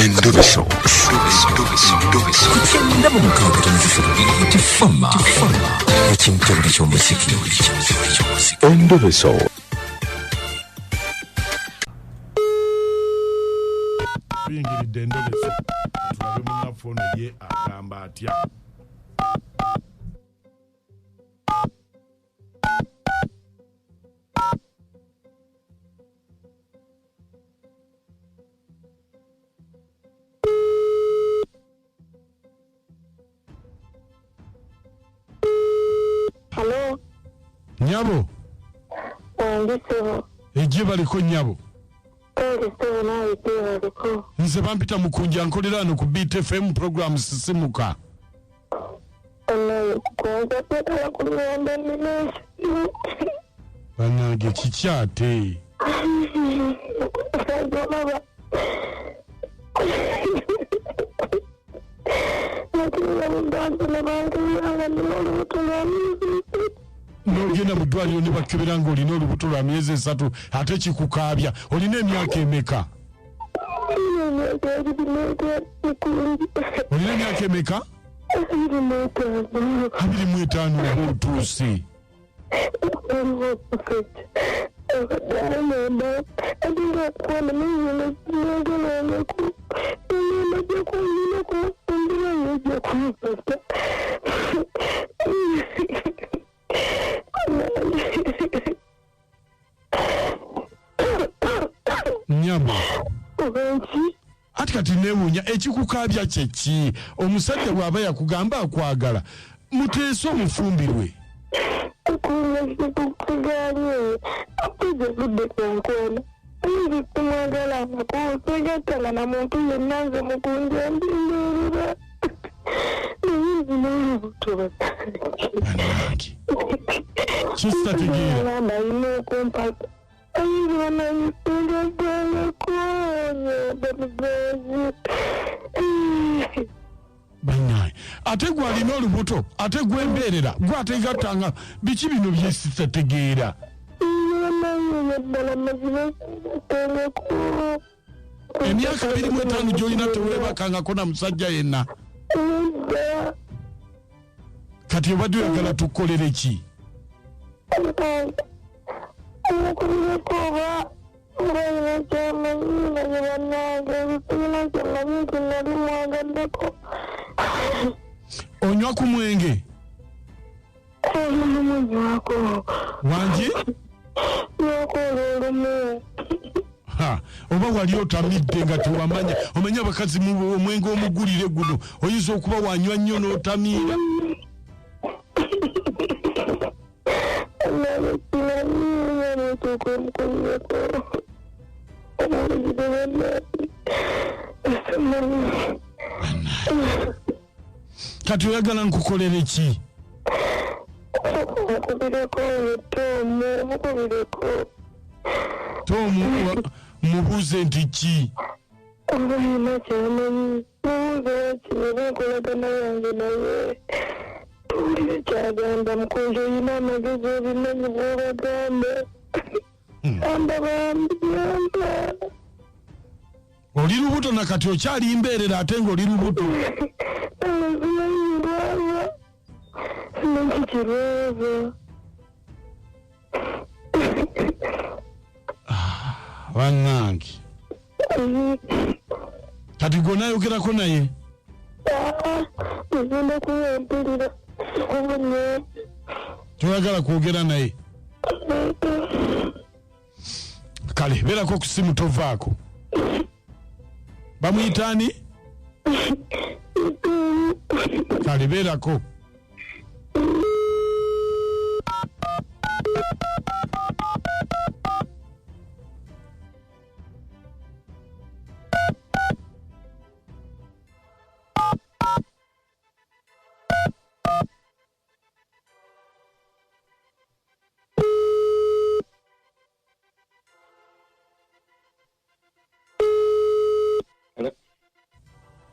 Endobeso. Kugenda mu mukaabutanzizo tifama ekintu buli ky'omuziki. Endobeso. Tuyingiridde Endobeso tulabe munnafoono ye agamba atya. Hello. Nyabo. Ndisebo. Ejje baliko nyabo. Ndisebo nawe baliko. Nze bampita Mukunja nkolera no ku BTFM program sisimuka. Kwanza peta kulienda nini? Banage kikyate. N'ogenda mu ddwaliro ne bakebera ng'olina olubuto lwa myezi 3 ate kikukaabya olina emyaka emeka? Olina emyaka emeka? 25 oba otuuse. Nyabo. Ati kati neewuunya ekikukaabya kye ki? Omusajja bw'aba yakugamba akwagala muteese omufumbirwe. Kistategeera. Banyaye ate gwalina olubuto ate gw'emberera gwate gatanga biki bino byesitategeera. Emyaka 25 gy'olina teweebakangako na musajja yenna. Kati obadde oyagala tukolere ki? Onywa ku mwenge? Wangi? Oba wali otamidde nga tewamanya. Omenya abakazi mu omwenge omugulire guno oyinza okuba wanywa nnyo n'otamiira. Kati oyagala nkukolere ki? Tomu mubuuze nti ki? Oli lubuto na kati okyali mberera ate ng'oli lubuto. Wanangi. Kati gona yogerako naye? Toyagala kwogera naye? Kale beerako ku simu tovaako. Bamuyitaani? Kale beerako.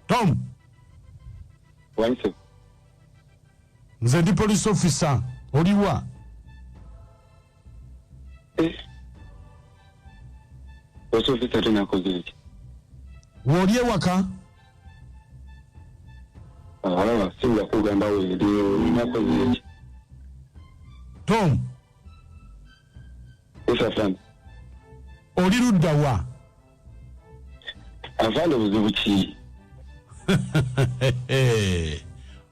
Tom. Wanse. Nze ndi police officer. Oliwa? Police officer tunakoze. Woli ewaka? Singa kugamba weeri nakoze eki. Tom. Afande. Oli ludda wa? Afande buzibu ki?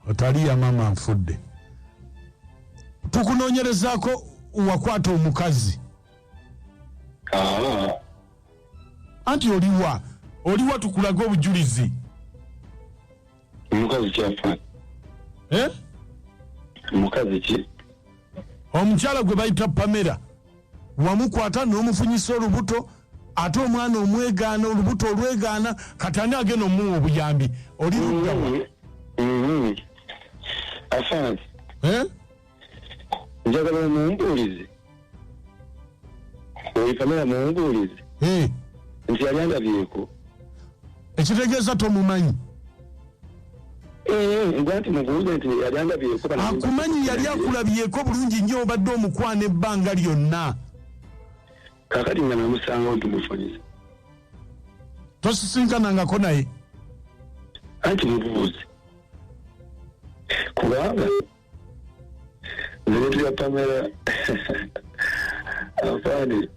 Otali ya mama Nfudde. Tukunoonyerezaako wakwata omukazi. Anti oliwa tukulaga obujulizi. Omukazi kyafa. Omukazi ki? Omukyala gwe bayita Pamela wamukwata n'omufunyisa olubuto ate omwana omwegaana olubuto olwegaana katani agenda omuwa obuyambi. Oli ludda wa? Afande. Njagala mumbuulize. Oli Pamela mumbuulize. Nti yali andabyeko. Ekitegeeza tomumanyi. Nti mubuuze nti yali andabyeko. Akumanyi yali akulabyeko bulungi nnyo obadde omukwana ebbanga lyonna. Kakati nga namusanga otumufunyisa. Tosisinkanangako naye. Anti mubuuze. Kubanga nze Pamela afande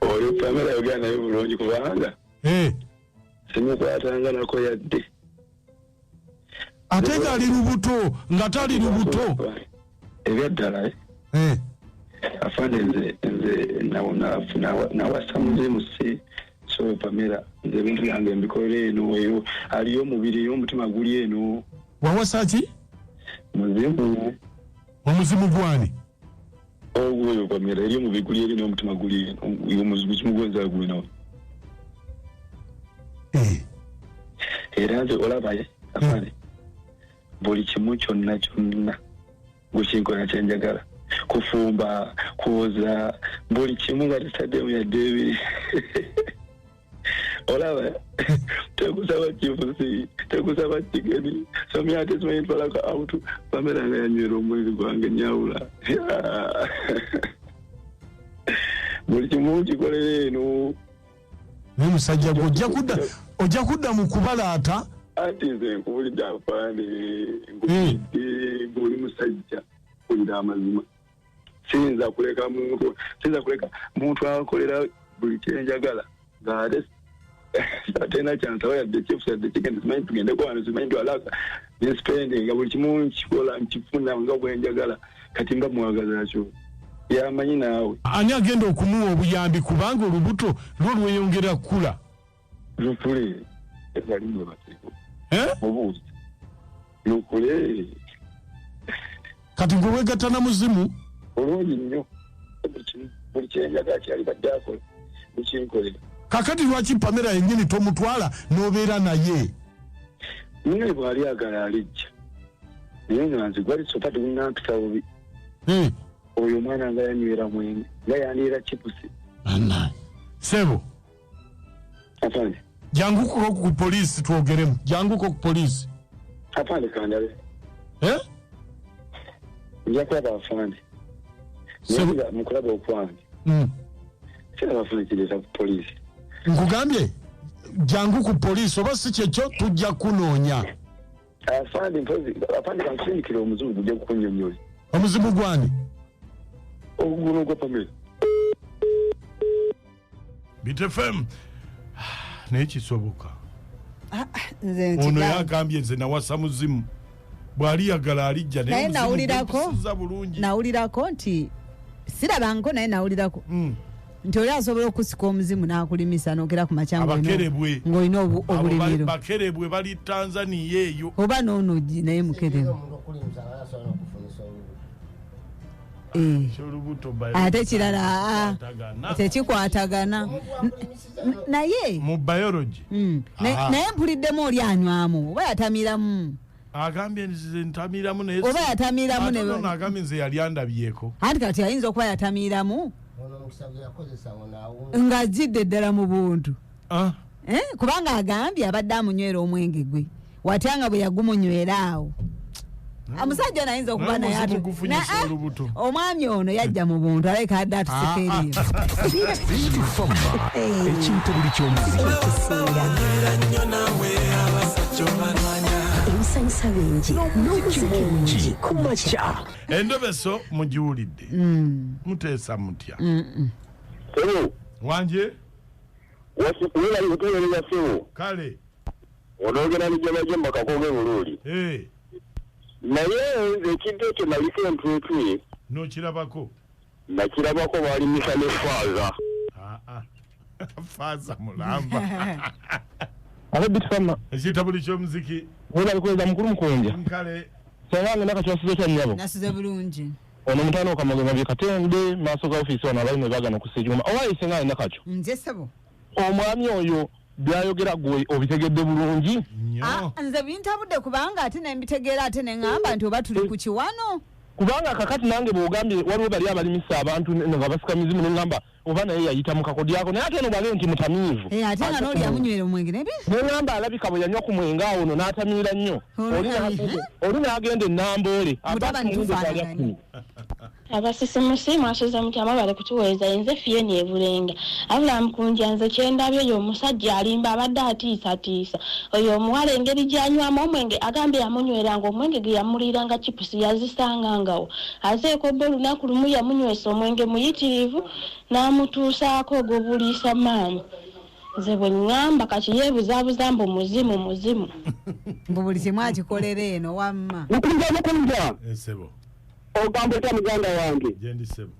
oyo Pamela yogera naye bulungi kubanga simukwatanga nako yadde ate nga ali lubuto nga tali lubuto ebyaddala afande nze nawasa muzimu si so Pamela nze ebintu byange mbikola eno eyo aliyo omubiri y'omutima guli eno. Wawasa ki? Muzimu. Omuzimu gwani? Ogwo Pamela eriyo omubiri guli eno n'omutima guli eno omuzimu gwenza gwino. Era nze olabaye afande buli kimu kyonna gwe kinkola kyenjagala. Kufumba, kwoza, buli kimu nga tesaddemu yadde ebiri. Olaba tekusaba kifusi tekusaba kigeni somi ate simanyi twalaka autu Pamela nga yanywera omwezi gwange nyawula buli kimu kikolere eno. N'omusajja gwe ojja kudda mu kubalaata. Ati nze nkubulidde afande ng'oli musajja kulira amazima. Siyinza kuleka muntu akolera buli kyenjagala ng'ate atena kyansaba yadde chiefs yadde chicken simanyi tugende kwano simanyi twalaka nespende nga buli kimu nkikola nkifuna nga bwenjagala kati mba mwagaza kyo yamanyi naawe. Ani agenda okumuwa obuyambi kubanga olubuto lwo lweyongera kula? Lukule ezalimwe bateko obuuzi lukule kati gwe wegatta na muzimu olungi nnyo buli kyenjagala kyali badde akola bukinkolera. Kakati lwaki Pamela yennyini tomutwala n'obeera naye? Nne bw'ali agala alijja naye nga nze gwali sopa tegunampita bubi. Oyo omwana nga yanywera mwenge nga yandiira kipusi. Sebo afande janguko ku poliisi twogeremu. Janguko ku poliisi afande kandabe nja kulaba afande naye mukulaba okwange siraba afande kireeta ku poliisi. Nkugambye jangu ku poliisi oba si kyekyo tujja kunoonya. Afande mpozi afande kansindikira omuzimu gujja kukunnyonnyola. Omuzimu gwani? Oguno gwa Pamela. BTFM naye kisoboka. Ono yagambye nze nawasa muzimu bw'ali yagala alijja naye nawulirako nti sirabanko naye nawulirako nti oli asobola okusika omuzimu n'akulimisa n'ogera ku macyango ng'olina obulimiro. Bakerebwe bali Tanzania eyo oba n'onogi naye mukerebwe ate kirala tekikwatagana naye mu biology naye mpuliddemu oli anywamu oba yatamiramu agambye nze ntamiramu naye oba yatamiramu ne agambye nze yali andabyeko anti kati ayinza okuba yatamiramu nga jidde ddala mu buntu kubanga agambye abadde amunywera omwenge gwe watyanga bwe yagumunywera awo Amusajja nayinza okuba naye ate omwami ono yajja mu buntu aleka adde atusekeeriyo ekintu buli ky'omuziki ebisanyusa bingi n'omuziki mungi kumakya Endobeso mugiwulidde muteesa mutya wanje kale onogera nijamajemba kakoge bululi naye ekintu ekyo naliko entwetwe nokirabako nakirabako balimisa ne faaza faaza mulamba ate bitfama ekita buli ky'omuziki wena bikweza mukulu Mukunja kale sangange nakakyasizo kya nnyabo nasize bulungi ono mutano okamagema byekatende maaso ga ofisi wano abalime bagana kusijuma owayise ngaye nakakyo nze sebo omwami oyo byayogera gwe obitegedde bulungi nze bintabudde kubanga ate nembitegeera ate neŋŋamba nti oba tuli ku kiwano kubanga kakati nange bwogambye waliwo bali abalimisa abantu nga basika mizimu neŋŋamba oba naye yayita mu kakodyako naye ate eno bwage nti mutamiivu ate nga n'oli amunywera omwenge neŋŋamba alabika bwe yanywa ku mwenge awo no n'atamiira nnyo oli n'agenda ennamboole abasisimusi mwasuze mutyama bali kutuweeza nze fiyeni ebulenga abula Mukunja nze kyendabye oyo omusajja alimba abadde atiisatiisa oyo omuwala engeri gyanywamu omwenge agambye yamunyweranga omwenge ge yamuliranga chipusi yazisangangawo azeeko bbo olunaku lumu yamunywesa omwenge muyitirivu n'amutuusaako ogwobuliisa maanyi nze bwe ŋŋamba kati yeebuzaabuza mbu muzimu mbu buli kimu akikolera eno wamma Mukunja sebo ogamba otya muganda wange jendi sebo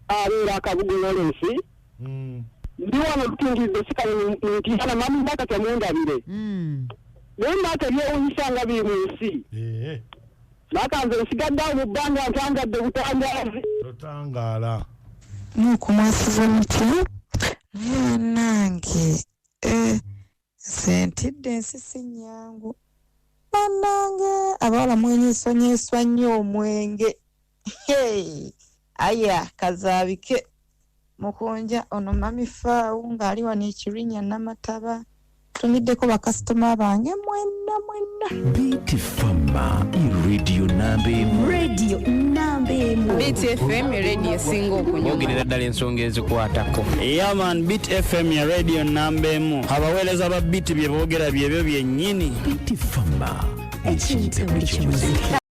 abeera akabugulolensi ndi wano lutungidde sikana mamu mbaka temundabire naye mbaka ebyewunyisa nga biri mu nsi mbaka nze nsigadde awo mu bbanga ntangadde butangazi totangaala mukumwasiza mutya nange sentidde ensisi nyangu banange abawala mwenyisonyeswa nnyo omwenge aya kazaabike Mukunja ono mamifaawu ng'ali wano ekirinya n'amataba tumiddeko bakasitoma bange mwenna Biti Fama radio nambe Beat FM radio esinga okunyuma ogerera ddala ensonga ezikwatako man Beat FM ya radio nambemu abaweereza ba Beat bye boogera byebyo byennyini Biti Fama ekintu buli ky'omuziki